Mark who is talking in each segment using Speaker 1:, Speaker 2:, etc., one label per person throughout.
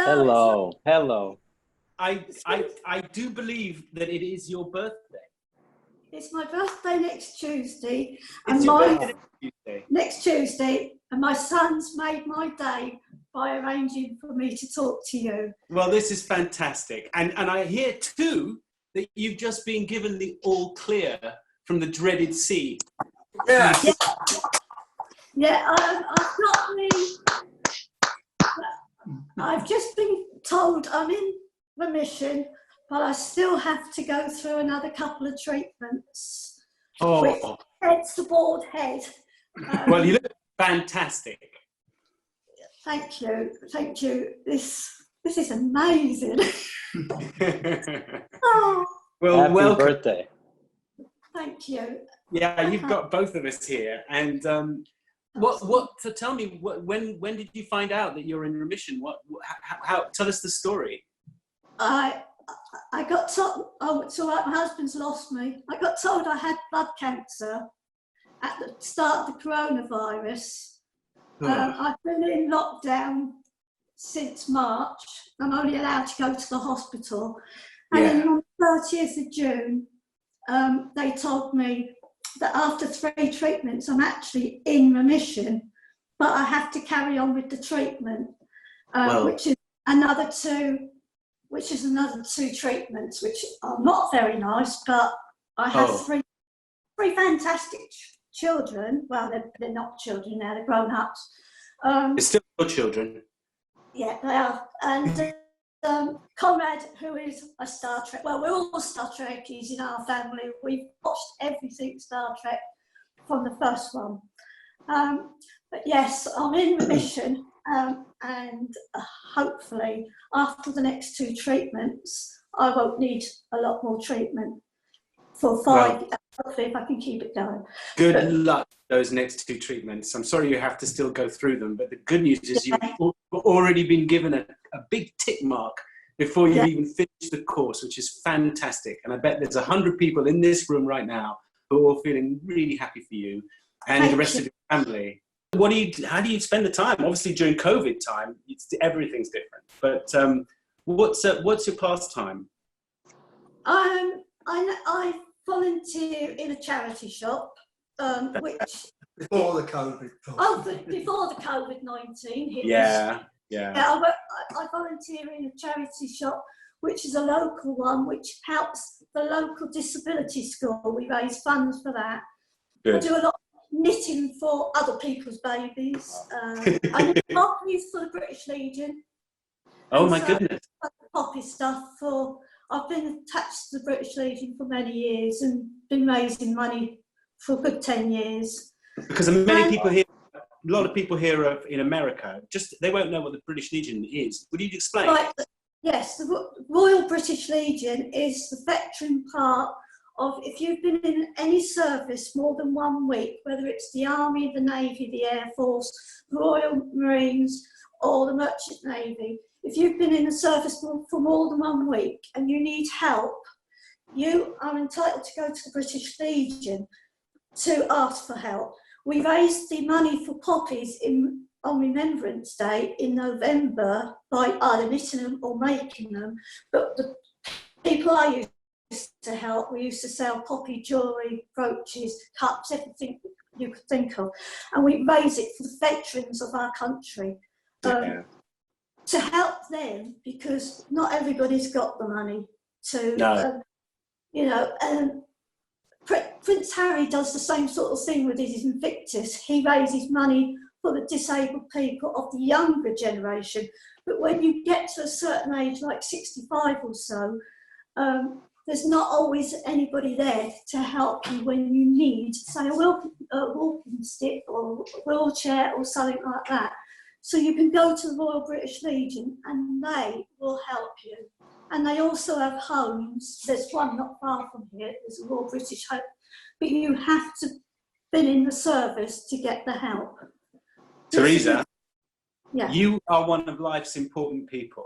Speaker 1: Hello.
Speaker 2: Hello, hello.
Speaker 1: I do believe that it is your birthday.
Speaker 3: It's my birthday next Tuesday.
Speaker 1: It's your birthday
Speaker 3: next Tuesday, and my son's made my day by arranging for me to talk to you.
Speaker 1: Well, this is fantastic. And I hear too that you've just been given the all clear from the dreaded sea.
Speaker 3: Yeah. I've just been told I'm in remission, but I still have to go through another couple of treatments.
Speaker 1: Oh,
Speaker 3: which heads the bald head.
Speaker 1: Well, you look fantastic.
Speaker 3: Thank you, thank you. This is amazing. Oh,
Speaker 2: well, happy
Speaker 1: welcome.
Speaker 2: Birthday.
Speaker 3: Thank you.
Speaker 1: Yeah, you've got both of us here, and So tell me, when did you find out that you're in remission? How tell us the story.
Speaker 3: I got told. Oh, it's all right. My husband's lost me. I got told I had blood cancer at the start of the coronavirus. I've been in lockdown since March. I'm only allowed to go to the hospital. And then on the 30th of June, they told me that after 3 treatments, I'm actually in remission, but I have to carry on with the treatment, which is another 2 treatments, which are not very nice, but I have 3 fantastic children. Well, they're not children now, they're grown-ups.
Speaker 1: It's still your children.
Speaker 3: Yeah, they are. And Conrad, who is a Star Trek, well, we're all Star Trekkies in our family. We've watched everything Star Trek from the first one. But yes, I'm in remission, and hopefully after the next 2 treatments, I won't need a lot more treatment for 5 years, hopefully, if I can keep it going.
Speaker 1: Good luck with those next 2 treatments. I'm sorry you have to still go through them, but the good news is you've already been given a big tick mark before you even finish the course, which is fantastic. And I bet there's 100 people in this room right now who are all feeling really happy for you and the rest of your family. How do you spend the time? Obviously during COVID time, everything's different. But what's your pastime?
Speaker 3: I volunteer in a charity shop, which
Speaker 4: before the COVID.
Speaker 3: Before the COVID-19 hit.
Speaker 1: Yeah.
Speaker 3: I volunteer in a charity shop, which is a local one, which helps the local disability school. We raise funds for that.
Speaker 1: Good.
Speaker 3: I do a lot of knitting for other people's babies. I knit poppies for the British Legion.
Speaker 1: Oh my goodness.
Speaker 3: Poppy stuff I've been attached to the British Legion for many years and been raising money for a good 10 years.
Speaker 1: Because many people here, a lot of people here in America, they won't know what the British Legion is. Would you explain?
Speaker 3: Right. Yes, the Royal British Legion is the veteran part of, if you've been in any service more than 1 week, whether it's the Army, the Navy, the Air Force, the Royal Marines, or the Merchant Navy, if you've been in a service for more than 1 week and you need help, you are entitled to go to the British Legion to ask for help. We raised the money for poppies on Remembrance Day in November by either knitting them or making them. But the people I used to help, we used to sell poppy jewellery, brooches, cups, everything you could think of. And we raise it for the veterans of our country. To help them, because not everybody's got the money to, and Prince Harry does the same sort of thing with his Invictus. He raises money for the disabled people of the younger generation. But when you get to a certain age, like 65 or so, there's not always anybody there to help you when you need, say, a walking stick or a wheelchair or something like that. So you can go to the Royal British Legion and they will help you. And they also have homes. There's one not far from here, there's a Royal British home. But you have to been in the service to get the help.
Speaker 1: Teresa, you are one of life's important people.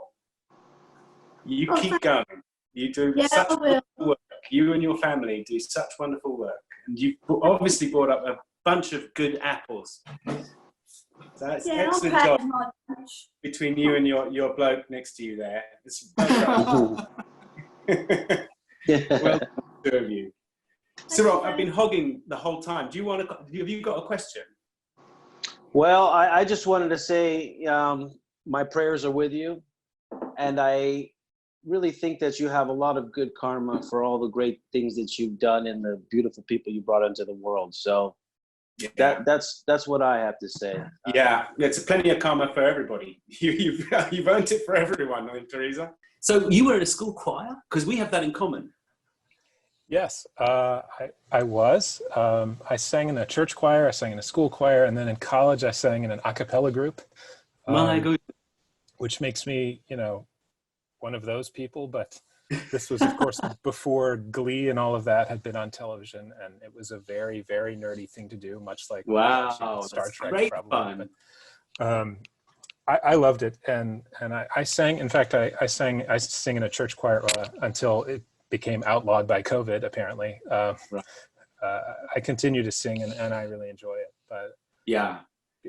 Speaker 1: You keep going. You do such wonderful work. You and your family do such wonderful work. And you've obviously brought up a bunch of good apples. So that's
Speaker 3: Yeah, I'm
Speaker 1: excellent
Speaker 3: proud
Speaker 1: job
Speaker 3: of my bunch.
Speaker 1: between you and your bloke next to you there. It's well done. Well done, two of you. Cyril, I've been hogging the whole time. Do you want to? Have you got a question?
Speaker 2: Well, I just wanted to say my prayers are with you, and I really think that you have a lot of good karma for all the great things that you've done and the beautiful people you brought into the world. So
Speaker 1: Yeah.
Speaker 2: that's what I have to say.
Speaker 1: Yeah, it's plenty of karma for everybody. You've earned it for everyone, I think, Teresa. So you were in a school choir? Because we have that in common.
Speaker 4: Yes, I was. I sang in a church choir, I sang in a school choir, and then in college I sang in an a cappella group,
Speaker 1: My God.
Speaker 4: which makes me, one of those people. But this was, of course, before Glee and all of that had been on television, and it was a very, very nerdy thing to do, much like
Speaker 1: Wow,
Speaker 4: Star Trek,
Speaker 1: great
Speaker 4: probably.
Speaker 1: fun.
Speaker 4: But, I loved it, and I sang. In fact, I sing in a church choir until it became outlawed by COVID, apparently.
Speaker 1: Right.
Speaker 4: I continue to sing, and I really enjoy it. But
Speaker 1: yeah,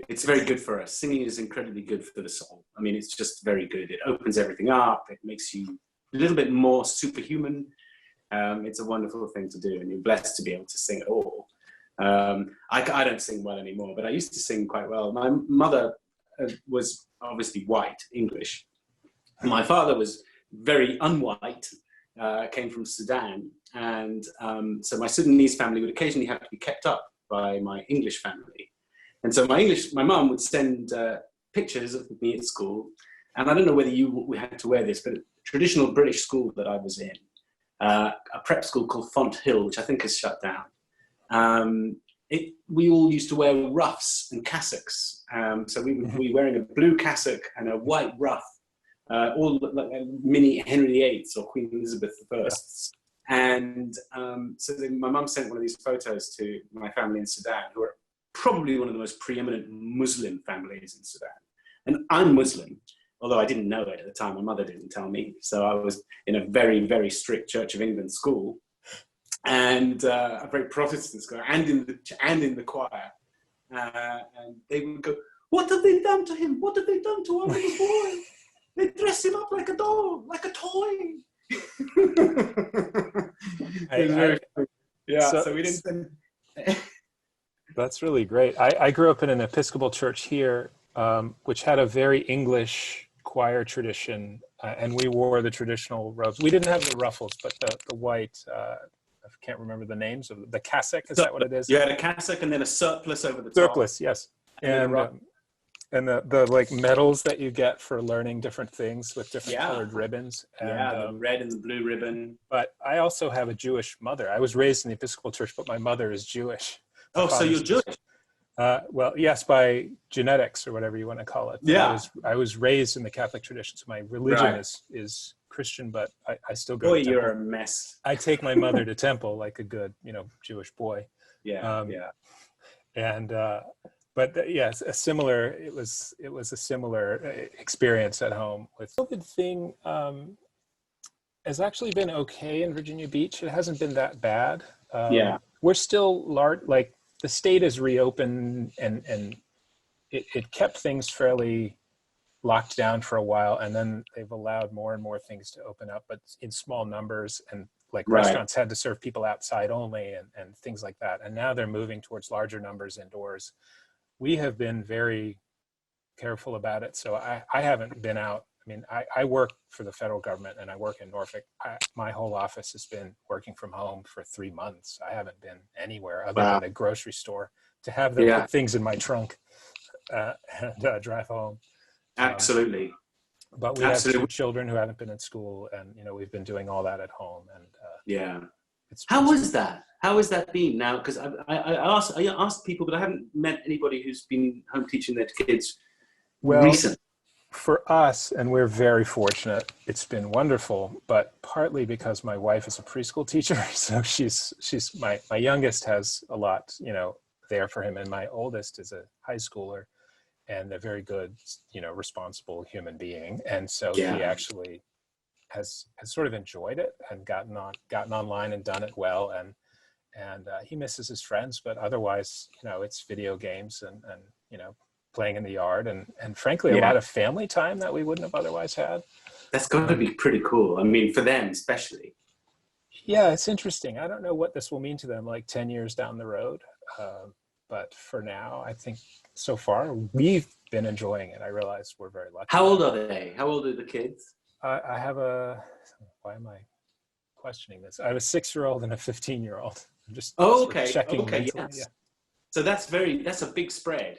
Speaker 1: it's very good for us. Singing is incredibly good for the soul. I mean, it's just very good. It opens everything up. It makes you a little bit more superhuman. It's a wonderful thing to do, and you're blessed to be able to sing at all. I don't sing well anymore, but I used to sing quite well. My mother was obviously white, English. My father was very unwhite, came from Sudan. And so my Sudanese family would occasionally have to be kept up by my English family. And so my mum would send pictures of me at school. And I don't know whether we had to wear this, but a traditional British school that I was in, a prep school called Font Hill, which I think has shut down. We all used to wear ruffs and cassocks. So we would be wearing a blue cassock and a white ruff, all like mini Henry VIII or Queen Elizabeth I. Yeah. And so then my mum sent one of these photos to my family in Sudan, who are probably one of the most preeminent Muslim families in Sudan. And I'm Muslim, although I didn't know it at the time. My mother didn't tell me. So I was in a very, very strict Church of England school. And a very Protestant school, and in the choir, and they would go, "What have they done to him? What have they done to our little boy? They dress him up like a doll, like a toy." So we didn't.
Speaker 4: That's really great. I grew up in an Episcopal church here, which had a very English choir tradition, and we wore the traditional robes. We didn't have the ruffles, but the white. I can't remember the names of the cassock. Is that what it is?
Speaker 1: You had a cassock and then a surplice over the top.
Speaker 4: Surplice, yes. And the like medals that you get for learning different things with different colored ribbons. And,
Speaker 1: the red and the blue ribbon.
Speaker 4: But I also have a Jewish mother. I was raised in the Episcopal Church, but my mother is Jewish.
Speaker 1: Oh, so you're Jewish?
Speaker 4: Well, yes, by genetics or whatever you want to call it.
Speaker 1: Yeah.
Speaker 4: I was raised in the Catholic tradition, so my religion is Christian, but I still go to temple.
Speaker 1: You're a mess.
Speaker 4: I take my mother to temple like a good, Jewish boy.
Speaker 1: Yeah,
Speaker 4: And but yes, it was a similar experience at home. With the COVID thing has actually been okay in Virginia Beach. It hasn't been that bad. We're still large, like the state is reopened, and it kept things fairly locked down for a while, and then they've allowed more and more things to open up, but in small numbers, and like restaurants had to serve people outside only, and things like that. And now they're moving towards larger numbers indoors. We have been very careful about it. So I haven't been out. I mean, I work for the federal government, and I work in Norfolk. My whole office has been working from home for 3 months. I haven't been anywhere other than a grocery store to have them put things in my trunk and drive home.
Speaker 1: Absolutely.
Speaker 4: But we have 2 children who haven't been in school, and we've been doing all that at home. And
Speaker 1: how was that? How has that been now? Because I asked people, but I haven't met anybody who's been home teaching their kids recently.
Speaker 4: For us, and we're very fortunate, it's been wonderful, but partly because my wife is a preschool teacher, so she's my youngest has a lot, there for him, and my oldest is a high schooler, and a very good, responsible human being, and so he actually has sort of enjoyed it and gotten online and done it well, and he misses his friends, but otherwise, it's video games and playing in the yard, and frankly, a lot of family time that we wouldn't have otherwise had.
Speaker 1: That's got to be pretty cool. I mean, for them especially.
Speaker 4: Yeah, it's interesting. I don't know what this will mean to them like 10 years down the road. But for now, I think so far we've been enjoying it. I realize we're very lucky.
Speaker 1: How old are they? How old are the kids?
Speaker 4: I have why am I questioning this? I have a 6-year-old and a 15-year-old. I'm just checking mentally.
Speaker 1: Yes.
Speaker 4: Yeah.
Speaker 1: So that's a big spread.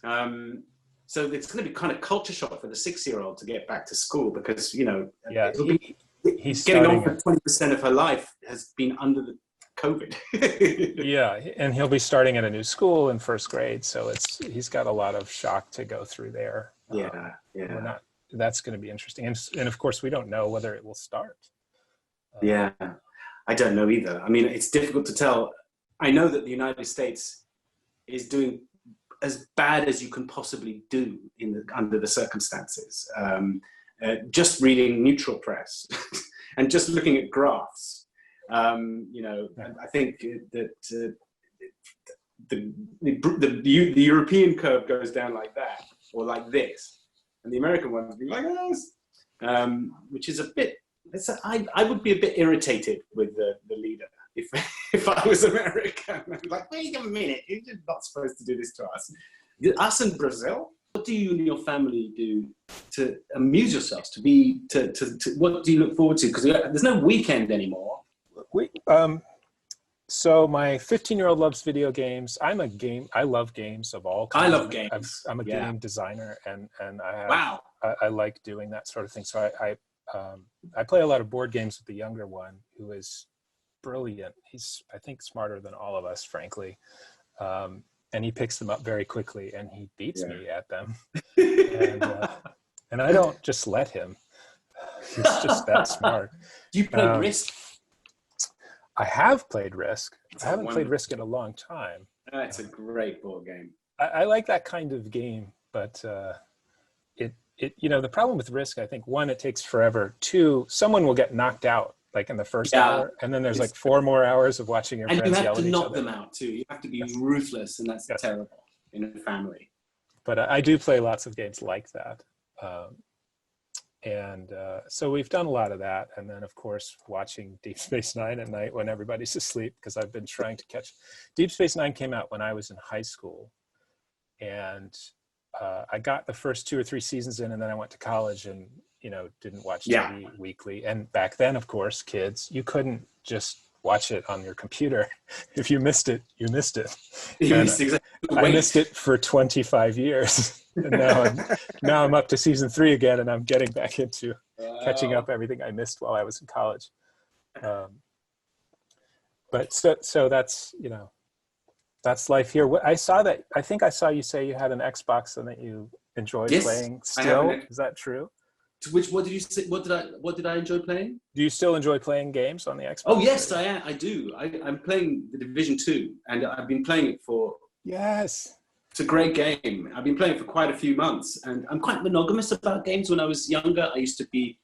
Speaker 1: So it's going to be kind of culture shock for the 6-year-old to get back to school because, you know,
Speaker 4: he's
Speaker 1: getting on for 20% of her life has been under the COVID.
Speaker 4: Yeah, and he'll be starting at a new school in first grade, so he's got a lot of shock to go through there. That's going to be interesting, and of course we don't know whether it will start.
Speaker 1: I don't know either. I mean, it's difficult to tell. I know that the United States is doing as bad as you can possibly do under the circumstances. Just reading neutral press and just looking at graphs. You know, I think that the European curve goes down like that or like this, and the American one would be like this, which is a bit. I would be a bit irritated with the leader if I was American. I'd be like, wait a minute, you're not supposed to do this to us. Us in Brazil. What do you and your family do to amuse yourselves? What do you look forward to? Because there's no weekend anymore.
Speaker 4: So my 15-year-old loves video games. I love games of all kinds.
Speaker 1: I love games.
Speaker 4: I'm a game designer, and I like doing that sort of thing. So I play a lot of board games with the younger one, who is brilliant. He's, I think, smarter than all of us, frankly. And he picks them up very quickly, and he beats me at them. And I don't just let him. He's just that smart.
Speaker 1: Do you play Risk?
Speaker 4: I have played Risk. I haven't played Risk in a long time.
Speaker 1: It's a great board game.
Speaker 4: I like that kind of game, but the problem with Risk, I think, one, it takes forever. Two, someone will get knocked out like in the first hour, and then there's like 4 more hours of watching your friends yell at each other.
Speaker 1: And you have to knock them out too. You have to be ruthless, and that's terrible in a family.
Speaker 4: But I do play lots of games like that. So we've done a lot of that. And then, of course, watching Deep Space Nine at night when everybody's asleep, because I've been trying to catch. Deep Space Nine came out when I was in high school. And I got the first 2 or 3 seasons in, and then I went to college and, didn't watch TV weekly. And back then, of course, kids, you couldn't just watch it on your computer. If you missed it, you missed it. I missed it for 25 years. And now I'm up to season 3 again, and I'm getting back into catching up everything I missed while I was in college. But so that's, that's life here. I think I saw you say you had an Xbox and that you enjoy playing still. Is that true?
Speaker 1: What did you say? What did I enjoy playing?
Speaker 4: Do you still enjoy playing games on the Xbox?
Speaker 1: Oh yes, I do. I'm playing the Division 2, and I've been playing it for.
Speaker 4: Yes.
Speaker 1: It's a great game. I've been playing it for quite a few months, and I'm quite monogamous about games. When I was younger, I used to be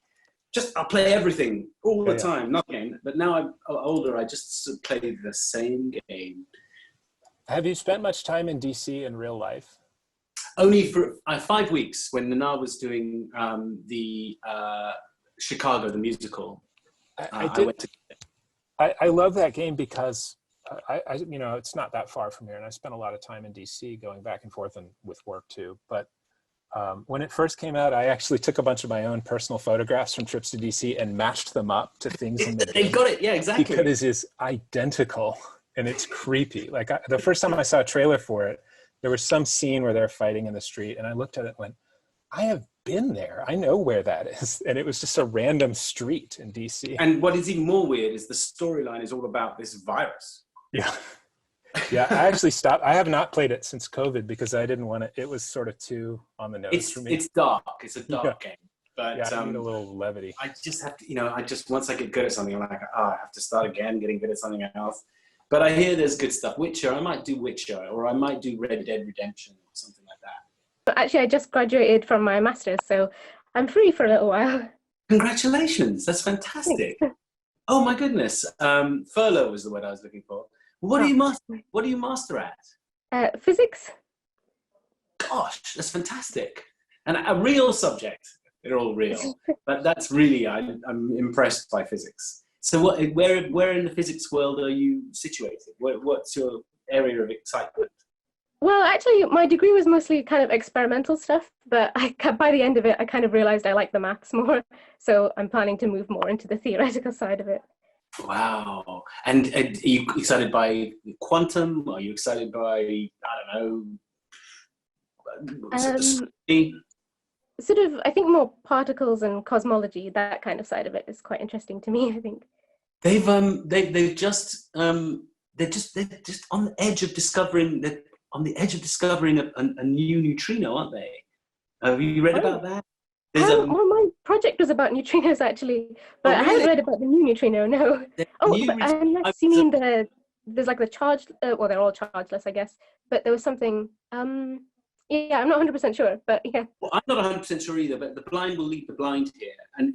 Speaker 1: I'll play everything all the time, nothing. But now I'm older, I just play the same game.
Speaker 4: Have you spent much time in DC in real life?
Speaker 1: Only for 5 weeks when Nana was doing the Chicago, the musical.
Speaker 4: I love that game because it's not that far from here, and I spent a lot of time in DC going back and forth and with work too. But when it first came out, I actually took a bunch of my own personal photographs from trips to DC and matched them up to things in the game.
Speaker 1: They got it, yeah, exactly.
Speaker 4: Because it is identical and it's creepy. Like the first time I saw a trailer for it, there was some scene where they're fighting in the street, and I looked at it and went, I have been there. I know where that is. And it was just a random street in DC.
Speaker 1: And what is even more weird is the storyline is all about this virus.
Speaker 4: Yeah. Yeah, I actually stopped. I have not played it since COVID because I didn't want it. It was sort of too on the nose for me.
Speaker 1: It's dark. It's a dark game. But
Speaker 4: I need a little levity.
Speaker 1: I just have to, once I get good at something, I'm like, I have to start again, getting good at something else. But I hear there's good stuff. Witcher, I might do Witcher, or I might do Red Dead Redemption or something like that.
Speaker 5: Actually, I just graduated from my master's, so I'm free for a little while.
Speaker 1: Congratulations, that's fantastic. Oh my goodness. Furlough was the word I was looking for. What do you master at?
Speaker 5: Physics.
Speaker 1: Gosh, that's fantastic. And a real subject. They're all real. But that's really, I'm impressed by physics. So where in the physics world are you situated? What's your area of excitement?
Speaker 5: Well, actually, my degree was mostly kind of experimental stuff, but by the end of it, I kind of realized I like the maths more. So I'm planning to move more into the theoretical side of it.
Speaker 1: Wow. And are you excited by quantum? Are you excited by, I don't know,
Speaker 5: Sort of, I think more particles and cosmology, that kind of side of it is quite interesting to me, I think.
Speaker 1: They're just on the edge of discovering a new neutrino, aren't they? Have you read about that?
Speaker 5: Well, my project was about neutrinos actually, but
Speaker 1: really?
Speaker 5: I haven't read about the new neutrino, no. But unless you mean there's like the charged, well, they're all chargeless, I guess, but there was something, yeah, I'm not 100% sure, but yeah.
Speaker 1: Well, I'm not 100% sure either, but the blind will lead the blind here. And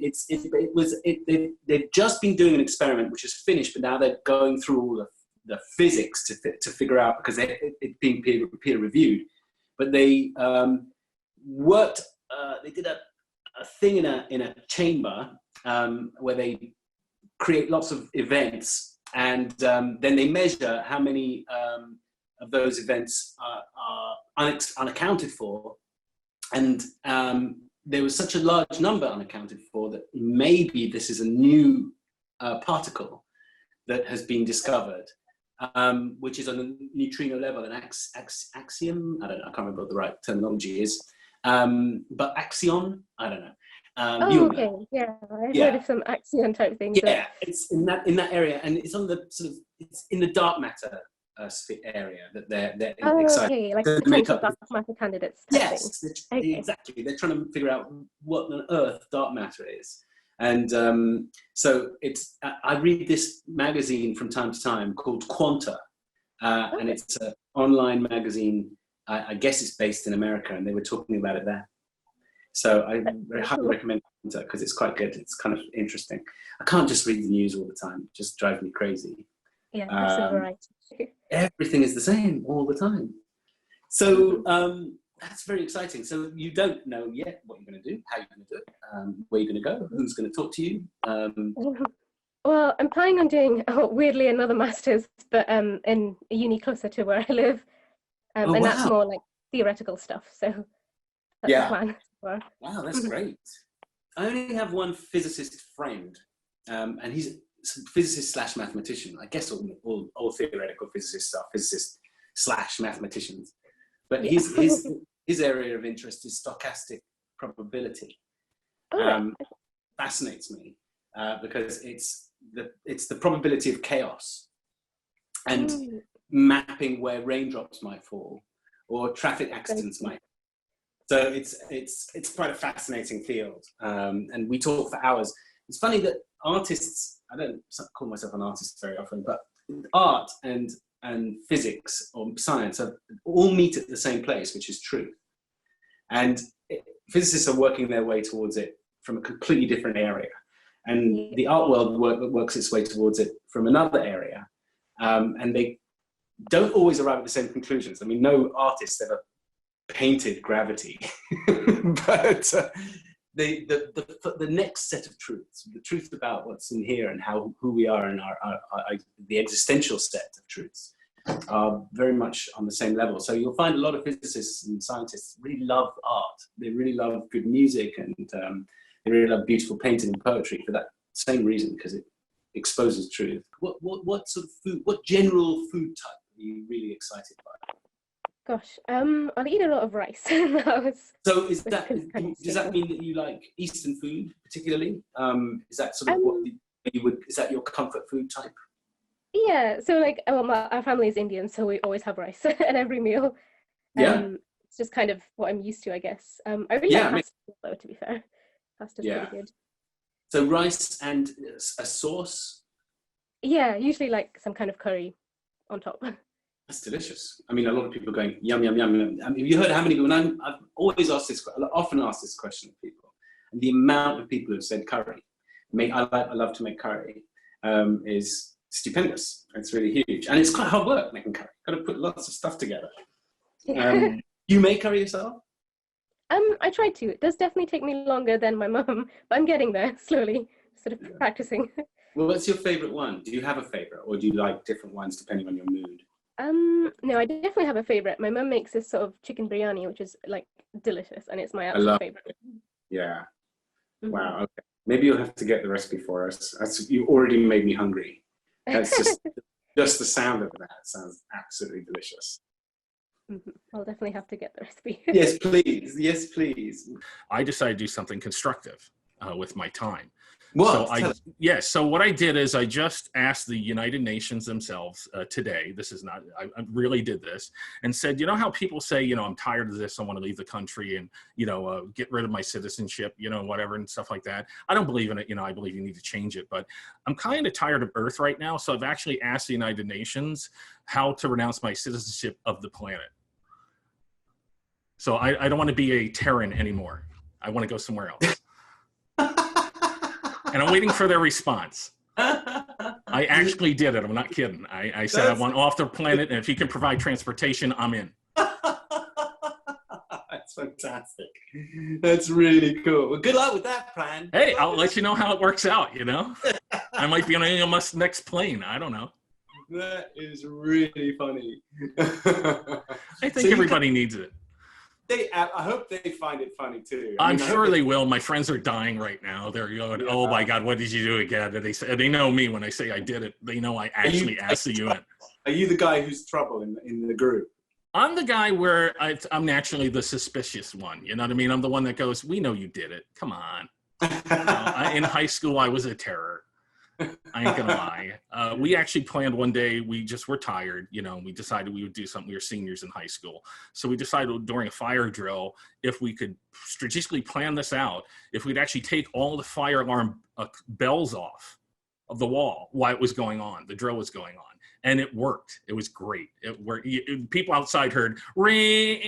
Speaker 1: they've just been doing an experiment which is finished, but now they're going through all the physics to figure out, because it's being peer reviewed. But they worked, they did a thing in a chamber where they create lots of events, and then they measure how many of those events are unaccounted for, and there was such a large number unaccounted for that maybe this is a new particle that has been discovered, which is on the neutrino level, an axiom. I don't know. I can't remember what the right terminology is, but axion. I don't know.
Speaker 5: Okay. Yeah, I've heard of some axion type things.
Speaker 1: Yeah, it's in that area, and it's on the it's in the dark matter area that they're excited.
Speaker 5: Okay, like potential dark matter candidates.
Speaker 1: Yes, exactly. They're trying to figure out what on earth dark matter is. And so I read this magazine from time to time called Quanta, and it's an online magazine. I guess it's based in America, and they were talking about it there. So I very highly recommend Quanta because it's quite good. It's kind of interesting. I can't just read the news all the time. It just drives me crazy.
Speaker 5: Yeah, that's right.
Speaker 1: Everything is the same all the time. So that's very exciting. So you don't know yet what you're going to do, how you're going to do it, where you're going to go, who's going to talk to you.
Speaker 5: Well, I'm planning on doing, weirdly, another master's, but in a uni closer to where I live. And that's more like theoretical stuff. So that's the plan.
Speaker 1: Wow, that's great. I only have one physicist friend, and he's a physicist / mathematician. I guess all theoretical physicists are physicists / mathematicians. But his area of interest is stochastic probability. Fascinates me because it's the probability of chaos and mapping where raindrops might fall or traffic accidents might. So it's quite a fascinating field, and we talk for hours. It's funny that artists, I don't call myself an artist very often, but art and physics or science all meet at the same place, which is truth. And physicists are working their way towards it from a completely different area. And the art world works its way towards it from another area. And they don't always arrive at the same conclusions. I mean, no artist ever painted gravity, but the next set of truths, the truth about what's in here and who we are and the existential set of truths are very much on the same level. So you'll find a lot of physicists and scientists really love art. They really love good music, and they really love beautiful painting and poetry for that same reason, because it exposes truth. What sort of food, what general food type are you really excited by?
Speaker 5: Gosh, I'll eat a lot of rice.
Speaker 1: So does that mean that you like Eastern food particularly? Is that sort of is that your comfort food type?
Speaker 5: Yeah, so like, our family is Indian, so we always have rice at every meal. It's just kind of what I'm used to, I guess. I really like pasta, though, to be fair. Pasta's pretty good.
Speaker 1: So rice and a sauce?
Speaker 5: Yeah, usually like some kind of curry on top.
Speaker 1: That's delicious. I mean, a lot of people are going, yum, yum, yum. I mean, have you heard how many people, and I've always often asked this question of people, and the amount of people who've said curry, I love to make curry, is stupendous. It's really huge. And it's quite hard work making curry. Got to put lots of stuff together. You make curry yourself?
Speaker 5: I tried to. It does definitely take me longer than my mum, but I'm getting there slowly, sort of practicing.
Speaker 1: Well, what's your favorite one? Do you have a favorite, or do you like different ones depending on your mood?
Speaker 5: No, I definitely have a favorite. My mum makes this sort of chicken biryani, which is like delicious, and it's my absolute favorite.
Speaker 1: It. Yeah. Mm-hmm. Wow. Okay. Maybe you'll have to get the recipe for us. You already made me hungry. That's just the sound of that sounds absolutely delicious.
Speaker 5: I'll definitely have to get the recipe.
Speaker 1: Yes, please. Yes, please.
Speaker 6: I decided to do something constructive with my time.
Speaker 1: What?
Speaker 6: So what I did is I just asked the United Nations themselves today, I really did this, and said, you know how people say, I'm tired of this, I want to leave the country and, get rid of my citizenship, whatever and stuff like that. I don't believe in it, I believe you need to change it, but I'm kind of tired of Earth right now. So I've actually asked the United Nations how to renounce my citizenship of the planet. So I don't want to be a Terran anymore. I want to go somewhere else. And I'm waiting for their response. I actually did it. I'm not kidding. I said I want off the planet, and if you can provide transportation, I'm in.
Speaker 1: That's fantastic. That's really cool. Well, good luck with that plan.
Speaker 6: Hey, I'll let you know how it works out, I might be on the next plane. I don't know.
Speaker 1: That is really funny.
Speaker 6: I think everybody needs it.
Speaker 1: I hope they find it funny too.
Speaker 6: I'm sure they will. My friends are dying right now. They're going, "Oh my God, what did you do again?" And they know me when I say I did it. They know I actually asked the UN.
Speaker 1: Are you the guy who's trouble in the group?
Speaker 6: I'm the guy where I'm naturally the suspicious one. You know what I mean? I'm the one that goes, "We know you did it. Come on." In high school, I was a terror. I ain't gonna lie. We actually planned one day, we just were tired, we decided we would do something. We were seniors in high school. So we decided during a fire drill, if we could strategically plan this out, if we'd actually take all the fire alarm bells off of the wall while it was going on, the drill was going on. And it worked. It was great. It worked. People outside heard ring,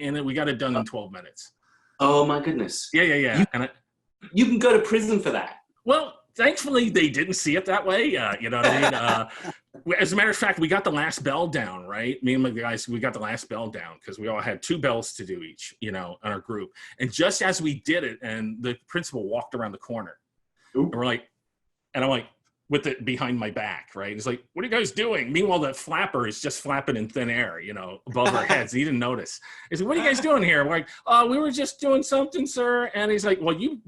Speaker 6: and then we got it done in 12 minutes.
Speaker 1: Oh my goodness.
Speaker 6: Yeah.
Speaker 1: You can go to prison for that.
Speaker 6: Well, thankfully, they didn't see it that way. You know what I mean? As a matter of fact, we got the last bell down, right? Me and my guys, we got the last bell down because we all had 2 bells to do each, in our group. And just as we did it, and the principal walked around the corner, and I'm like, with it behind my back, right? He's like, "What are you guys doing?" Meanwhile, the flapper is just flapping in thin air, above our heads. He didn't notice. He's like, "What are you guys doing here?" We're like, "We were just doing something, sir." And he's like, "Well, you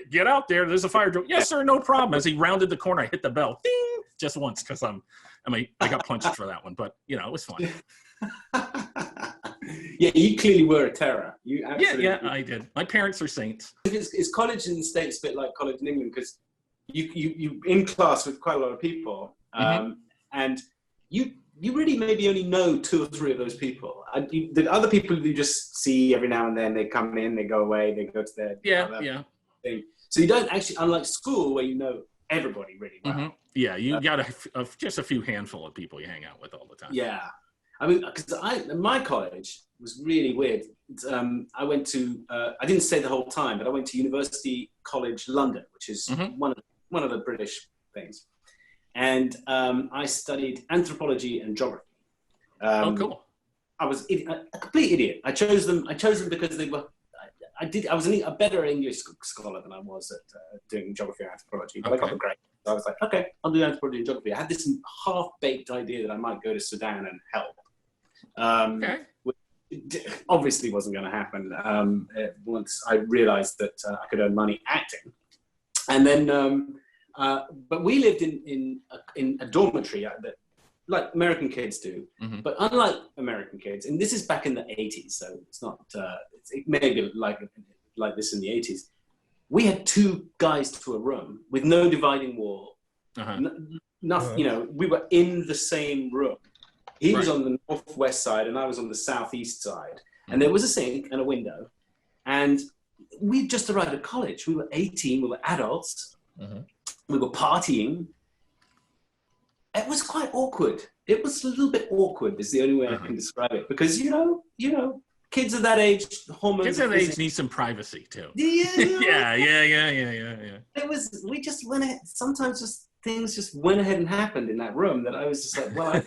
Speaker 6: get out there. There's a fire drill." "Yes, sir, no problem." As he rounded the corner, I hit the bell, ding, just once, because I got punched for that one, but it was fun.
Speaker 1: Yeah, you clearly were a terror. You absolutely.
Speaker 6: Yeah, I did. My parents are saints.
Speaker 1: Is college in the States a bit like college in England? Because you in class with quite a lot of people, and you really maybe only know 2 or 3 of those people. The other people you just see every now and then. They come in, they go away, they go to their thing. So you don't actually, unlike school where you know everybody really well.
Speaker 6: Yeah, you got just a few handful of people you hang out with all the time.
Speaker 1: Yeah, because my college was really weird. I went to I didn't stay the whole time, but I went to University College London, which is one of the British things, and I studied anthropology and geography.
Speaker 6: Cool.
Speaker 1: I was a complete idiot. I chose them because they were. I was a better English scholar than I was at doing geography and anthropology, but I got the grade. So I was like, okay, I'll do anthropology and geography. I had this half-baked idea that I might go to Sudan and help. Which obviously wasn't going to happen once I realized that I could earn money acting. And then, but we lived in a dormitory that, like American kids do, but unlike American kids, and this is back in the 80s, so it's not, it may be like this in the 80s, we had 2 guys to a room with no dividing wall. Nothing, we were in the same room. He was on the northwest side and I was on the southeast side. And there was a sink and a window. And we just arrived at college. We were 18, we were adults. We were partying. It was quite awkward. It was a little bit awkward is the only way I can describe it. Because, kids of that age, hormones.
Speaker 6: Kids of that age need some privacy too.
Speaker 1: Yeah.
Speaker 6: It
Speaker 1: was, we just went ahead, sometimes things just went ahead and happened in that room that I was just like, well,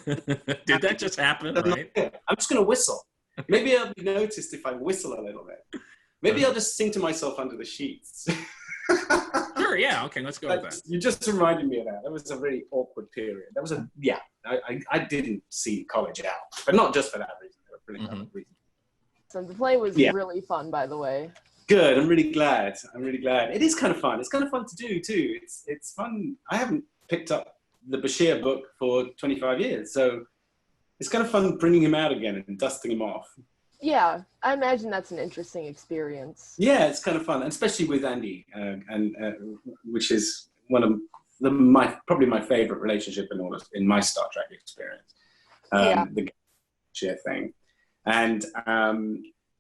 Speaker 6: did that just happen, right?
Speaker 1: I'm just going to whistle. Maybe I'll be noticed if I whistle a little bit. Maybe I'll just sing to myself under the sheets.
Speaker 6: Sure, yeah, okay, let's go with that.
Speaker 1: You just reminded me of that. That was a very awkward period. That was I didn't see college out, but not just for that reason. There were pretty valid reasons.
Speaker 7: So the play was really fun, by the way.
Speaker 1: Good. I'm really glad. It is kind of fun. It's kind of fun to do too. It's fun. I haven't picked up the Bashir book for 25 years, so it's kind of fun bringing him out again and dusting him off.
Speaker 7: Yeah, I imagine that's an interesting experience.
Speaker 1: Yeah, it's kind of fun, and especially with Andy, which is one of probably my favorite relationship in my Star Trek experience. The Bashir thing, and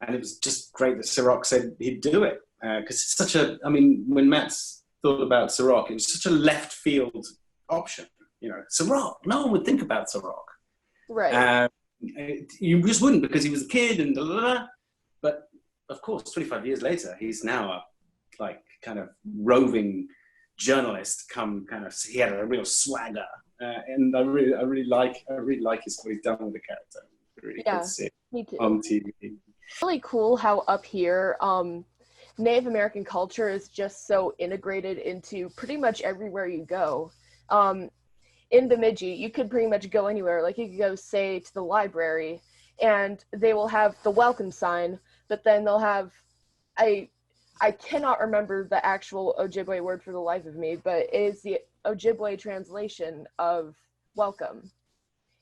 Speaker 1: it was just great that Sirach said he'd do it, because it's such a. I mean, when Matt's thought about Sirach, it was such a left field option. You know, Sirach. No one would think about Sirach.
Speaker 7: Right.
Speaker 1: You just wouldn't, because he was a kid and but of course 25 years later he's now a kind of roving journalist he had a real swagger, and I really like what he's done with the character. Really good to see
Speaker 7: me too.
Speaker 1: On TV.
Speaker 7: Really cool how up here Native American culture is just so integrated into pretty much everywhere you go. In Bemidji, you could pretty much go anywhere. Like, you could go, say, to the library, and they will have the welcome sign, but then they'll have, I cannot remember the actual Ojibwe word for the life of me, but it is the Ojibwe translation of welcome.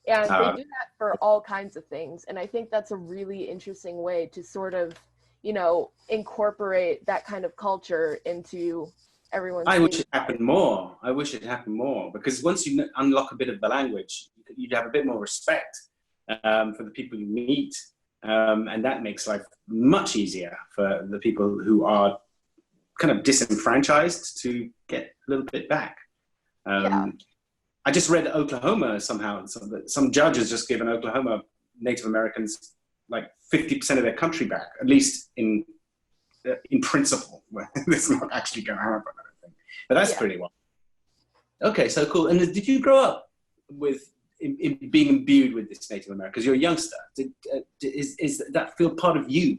Speaker 7: And they do that for all kinds of things, and I think that's a really interesting way to sort of, incorporate that kind of culture into everyone's.
Speaker 1: I wish it happened more. Because once you unlock a bit of the language, you'd have a bit more respect for the people you meet, and that makes life much easier for the people who are kind of disenfranchised to get a little bit back. I just read Oklahoma somehow. Some judge has just given Oklahoma Native Americans like 50% of their country back, at least in principle. It's not actually going to happen, I don't think. But that's pretty well. Okay, so cool. And did you grow up with being imbued with this Native American? Because you're a youngster. Is that feel part of you?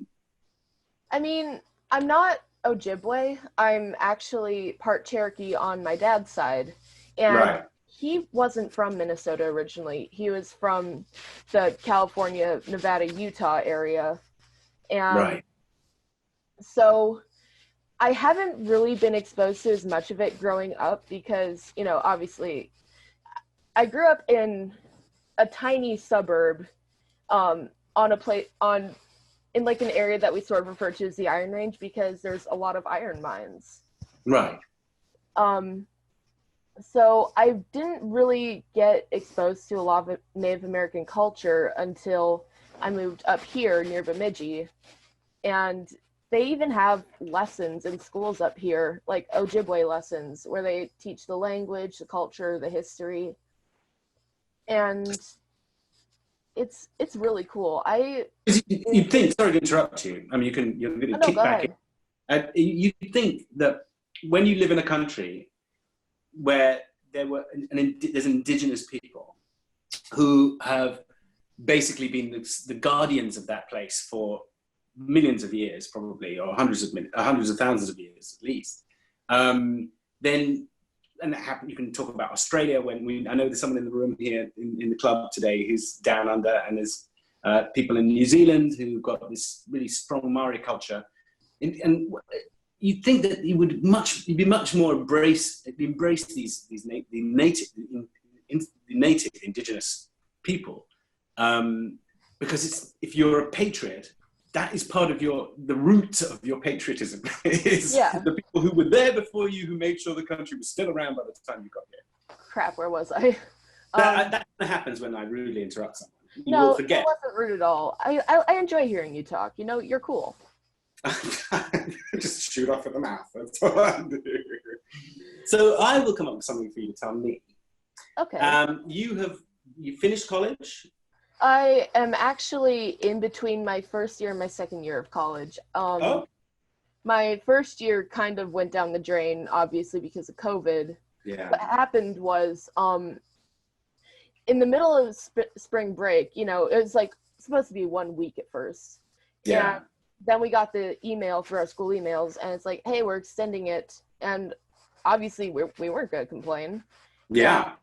Speaker 7: I mean, I'm not Ojibwe. I'm actually part Cherokee on my dad's side. And he wasn't from Minnesota originally. He was from the California, Nevada, Utah area. And so I haven't really been exposed to as much of it growing up because, obviously I grew up in a tiny suburb in like an area that we sort of refer to as the Iron Range because there's a lot of iron mines.
Speaker 1: Right.
Speaker 7: So I didn't really get exposed to a lot of Native American culture until I moved up here near Bemidji. And they even have lessons in schools up here, like Ojibwe lessons, where they teach the language, the culture, the history. And it's really cool.
Speaker 1: You think, sorry to interrupt you. I mean, you're going to kick back in. You think that when you live in a country where there's indigenous people who have basically been the guardians of that place for millions of years, probably, or hundreds of thousands of years at least, then, and that happened, you can talk about Australia I know there's someone in the room here in the club today who's down under, and there's people in New Zealand who've got this really strong Maori culture. And you'd think that you'd be much more embrace these native indigenous people, because if you're a patriot, that is part of the root of your patriotism. is the people who were there before you, who made sure the country was still around by the time you got here.
Speaker 7: Crap, where was I?
Speaker 1: That happens when I rudely interrupt someone. You will forget.
Speaker 7: It wasn't rude at all. I enjoy hearing you talk. You're cool.
Speaker 1: Just shoot off at the mouth. That's all I do. So I will come up with something for you to tell me.
Speaker 7: Okay.
Speaker 1: You finished college?
Speaker 7: I am actually in between my first year and my second year of college. My first year kind of went down the drain, obviously, because of COVID.
Speaker 1: Yeah.
Speaker 7: What happened was, in the middle of spring break, it was like supposed to be 1 week at first.
Speaker 2: Yeah.
Speaker 7: And then we got the email for our school emails, and it's like, hey, we're extending it. And obviously we weren't going to complain.
Speaker 2: Yeah.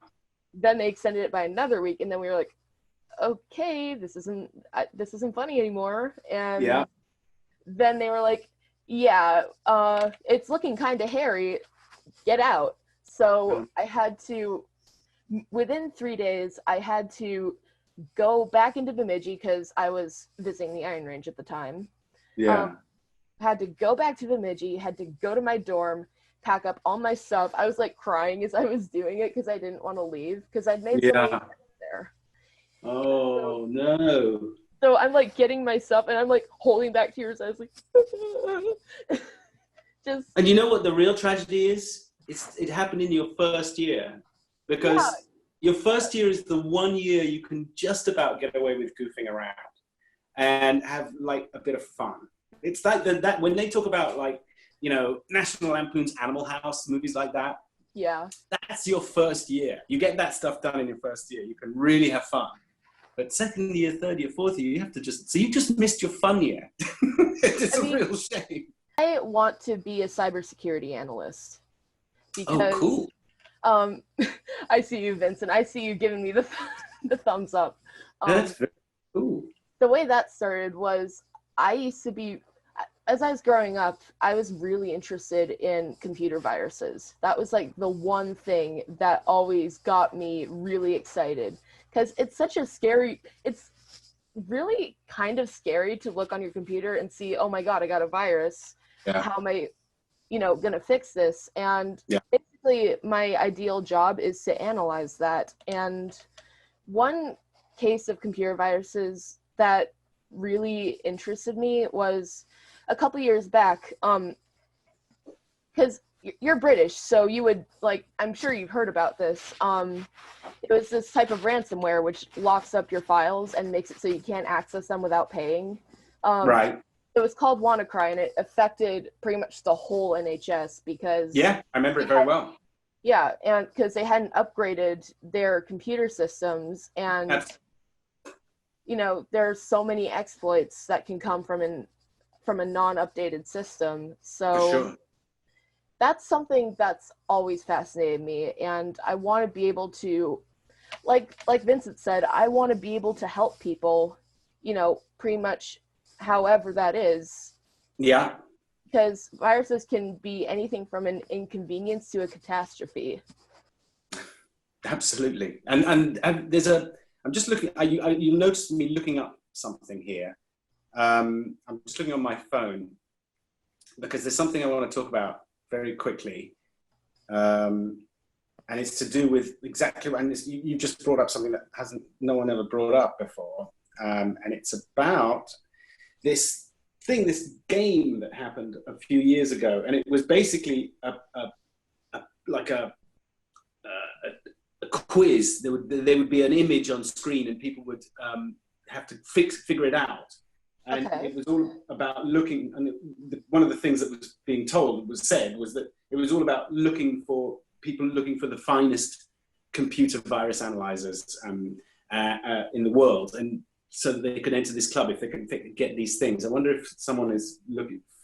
Speaker 7: And then they extended it by another week, and then we were like, okay, this isn't funny anymore. And then they were like, yeah, it's looking kind of hairy, get out. So I had to, within 3 days, I had to go back into Bemidji because I was visiting the Iron Range at the time. Had to go back to Bemidji, had to go to my dorm, pack up all my stuff. I was like crying as I was doing it because I didn't want to leave because I'd made so many friends there.
Speaker 2: Oh, no.
Speaker 7: So I'm like getting my stuff and I'm like holding back tears. I was like, just.
Speaker 2: And you know what the real tragedy is? It happened in your first year, because your first year is the 1 year you can just about get away with goofing around and have like a bit of fun. It's like that when they talk about like, you know, National Lampoon's Animal House, movies like that.
Speaker 7: Yeah.
Speaker 2: That's your first year. You get that stuff done in your first year. You can really have fun. But second year, third year, fourth year, you have to so you just missed your fun year. It's a real shame.
Speaker 7: I want to be a cybersecurity analyst because,
Speaker 2: cool.
Speaker 7: I see you, Vincent. I see you giving me the thumbs up.
Speaker 2: That's very cool.
Speaker 7: The way that started was I used to be, as I was growing up, I was really interested in computer viruses. That was like the one thing that always got me really excited. Because it's such a it's really kind of scary to look on your computer and see, oh my God, I got a virus.
Speaker 2: Yeah.
Speaker 7: How am I, going to fix this? And basically my ideal job is to analyze that. And one case of computer viruses that really interested me was a couple years back, because you're British, so you would, like, I'm sure you've heard about this. It was this type of ransomware which locks up your files and makes it so you can't access them without paying.
Speaker 2: Right.
Speaker 7: It was called WannaCry, and it affected pretty much the whole NHS because... Yeah,
Speaker 2: I remember it very well.
Speaker 7: Yeah, and because they hadn't upgraded their computer systems, and, there's so many exploits that can come from a non-updated system. So...
Speaker 2: For sure.
Speaker 7: That's something that's always fascinated me, and I want to be able to, like Vincent said, I want to be able to help people, pretty much however that is. Yeah. Because viruses can be anything from an inconvenience to a catastrophe.
Speaker 2: Absolutely. And there's I'm just looking, you noticed me looking up something here. I'm just looking on my phone because there's something I want to talk about very quickly, and it's to do with exactly, and you just brought up something that no one ever brought up before, and it's about this game that happened a few years ago, and it was basically a quiz. There would be an image on screen, and people would have to figure it out. And it was all about looking, and one of the things that was being said was that it was all about looking for the finest computer virus analyzers in the world, and so that they could enter this club if they could get these things. I wonder if someone is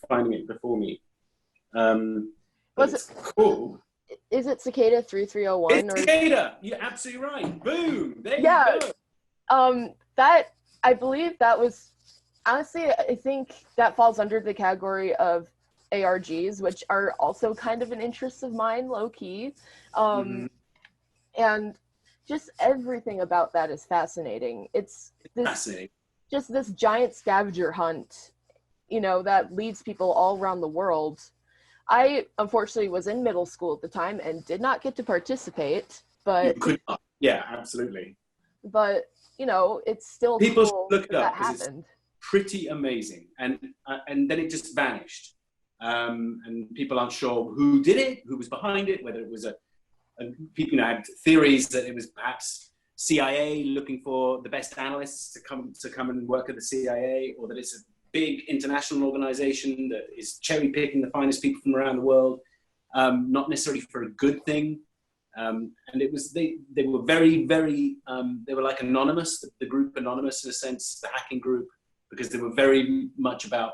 Speaker 2: finding it before me.
Speaker 7: Was it cool? Is it Cicada 3301?
Speaker 2: It's Cicada. You're absolutely right. Boom. There you
Speaker 7: go. That, I believe that was. Honestly, I think that falls under the category of ARGs, which are also kind of an interest of mine, low-key. And just everything about that is fascinating. It's fascinating. Just this giant scavenger hunt, that leads people all around the world. I, unfortunately, was in middle school at the time and did not get to participate, but... You could not.
Speaker 2: Yeah, absolutely.
Speaker 7: But, it's still
Speaker 2: people
Speaker 7: cool
Speaker 2: look it up,
Speaker 7: that happened.
Speaker 2: Pretty amazing, and then it just vanished, and people aren't sure who did it, who was behind it, whether it was people had theories that it was perhaps CIA looking for the best analysts to come and work at the CIA, or that it's a big international organization that is cherry picking the finest people from around the world, not necessarily for a good thing.
Speaker 1: And it was they were very, very they were like anonymous, the group anonymous in a sense, the hacking group, because they were very much about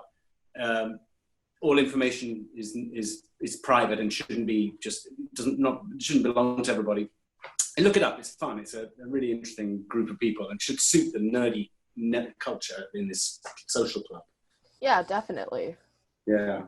Speaker 1: all information is private and shouldn't be shouldn't belong to everybody. And look it up, it's fun. It's a really interesting group of people and should suit the nerdy net culture in this social club.
Speaker 7: Yeah, definitely.
Speaker 1: Yeah.